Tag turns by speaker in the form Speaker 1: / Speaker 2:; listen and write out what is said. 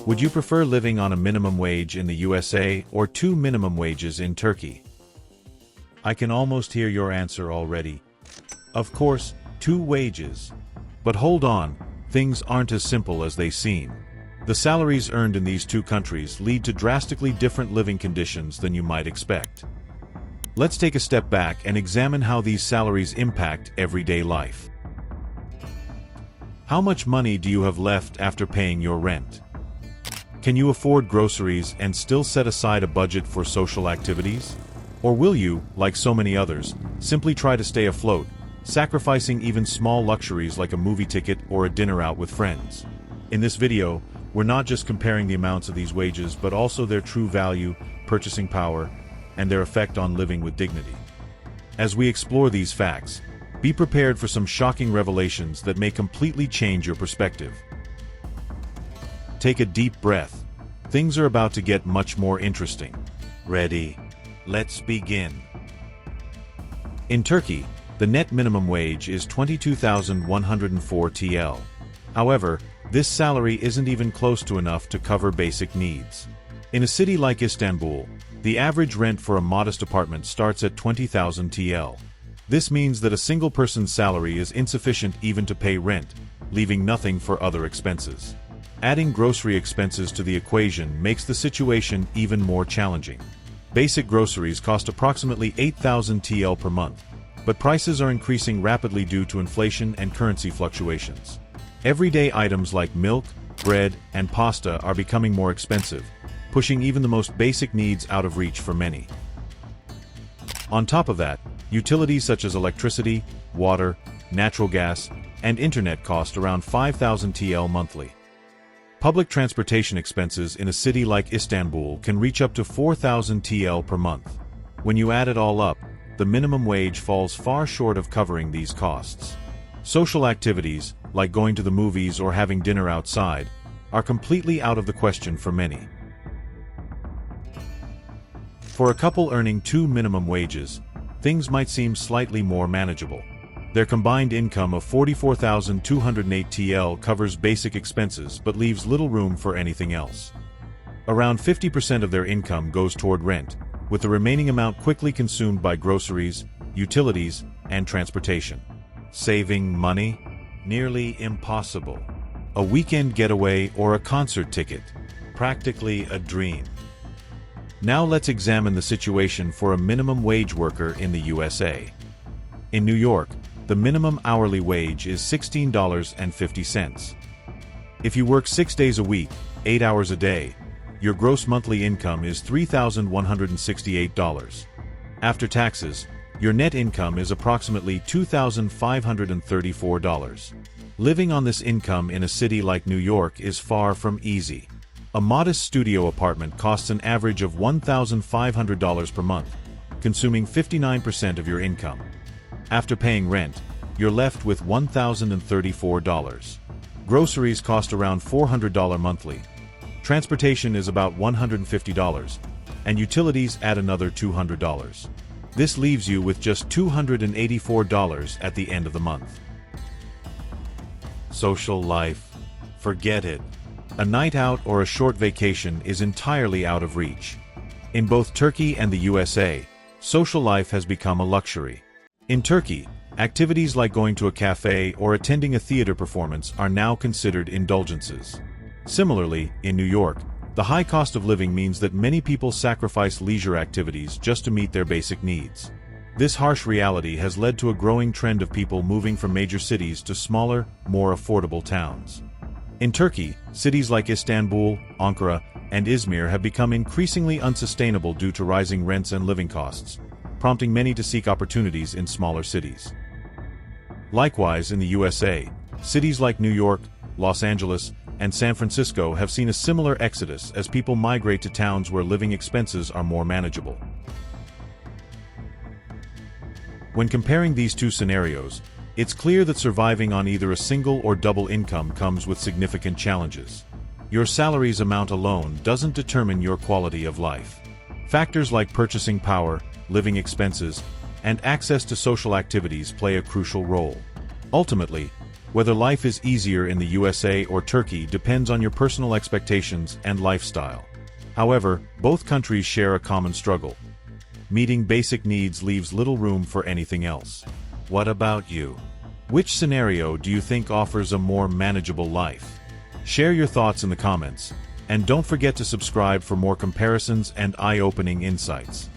Speaker 1: Would you prefer living on a minimum wage in the USA or 2 minimum wages in Turkey? I can almost hear your answer already. Of course, 2 wages. But hold on, things aren't as simple as they seem. The salaries earned in these 2 countries lead to drastically different living conditions than you might expect. Let's take a step back and examine how these salaries impact everyday life. How much money do you have left after paying your rent? Can you afford groceries and still set aside a budget for social activities? Or will you, like so many others, simply try to stay afloat, sacrificing even small luxuries like a movie ticket or a dinner out with friends? In this video, we're not just comparing the amounts of these wages but also their true value, purchasing power, and their effect on living with dignity. As we explore these facts, be prepared for some shocking revelations that may completely change your perspective. Take a deep breath. Things are about to get much more interesting. Ready? Let's begin. In Turkey, the net minimum wage is 22,104 TL. However, this salary isn't even close to enough to cover basic needs. In a city like Istanbul, the average rent for a modest apartment starts at 20,000 TL. This means that a single person's salary is insufficient even to pay rent, leaving nothing for other expenses. Adding grocery expenses to the equation makes the situation even more challenging. Basic groceries cost approximately 8,000 TL per month, but prices are increasing rapidly due to inflation and currency fluctuations. Everyday items like milk, bread, and pasta are becoming more expensive, pushing even the most basic needs out of reach for many. On top of that, utilities such as electricity, water, natural gas, and internet cost around 5,000 TL monthly. Public transportation expenses in a city like Istanbul can reach up to 4,000 TL per month. When you add it all up, the minimum wage falls far short of covering these costs. Social activities, like going to the movies or having dinner outside, are completely out of the question for many. For a couple earning 2 minimum wages, things might seem slightly more manageable. Their combined income of 44,208 TL covers basic expenses but leaves little room for anything else. Around 50% of their income goes toward rent, with the remaining amount quickly consumed by groceries, utilities, and transportation. Saving money? Nearly impossible. A weekend getaway or a concert ticket? Practically a dream. Now let's examine the situation for a minimum wage worker in the USA. In New York, the minimum hourly wage is $16.50. If you work 6 days a week, 8 hours a day, your gross monthly income is $3,168. After taxes, your net income is approximately $2,534. Living on this income in a city like New York is far from easy. A modest studio apartment costs an average of $1,500 per month, consuming 59% of your income. After paying rent, you're left with $1,034. Groceries cost around $400 monthly. Transportation is about $150, and utilities add another $200. This leaves you with just $284 at the end of the month. Social life? Forget it. A night out or a short vacation is entirely out of reach. In both Turkey and the USA, social life has become a luxury. In Turkey, activities like going to a cafe or attending a theater performance are now considered indulgences. Similarly, in New York, the high cost of living means that many people sacrifice leisure activities just to meet their basic needs. This harsh reality has led to a growing trend of people moving from major cities to smaller, more affordable towns. In Turkey, cities like Istanbul, Ankara, and Izmir have become increasingly unsustainable due to rising rents and living costs, prompting many to seek opportunities in smaller cities. Likewise, in the USA, cities like New York, Los Angeles, and San Francisco have seen a similar exodus as people migrate to towns where living expenses are more manageable. When comparing these two scenarios, it's clear that surviving on either a single or double income comes with significant challenges. Your salary's amount alone doesn't determine your quality of life. Factors like purchasing power, living expenses, and access to social activities play a crucial role. Ultimately, Whether life is easier in the USA or Turkey depends on your personal expectations and lifestyle. However, both countries share a common struggle. Meeting basic needs leaves little room for anything else. What about you? Which scenario do you think offers a more manageable life? Share your thoughts in the comments, and don't forget to subscribe for more comparisons and eye-opening insights.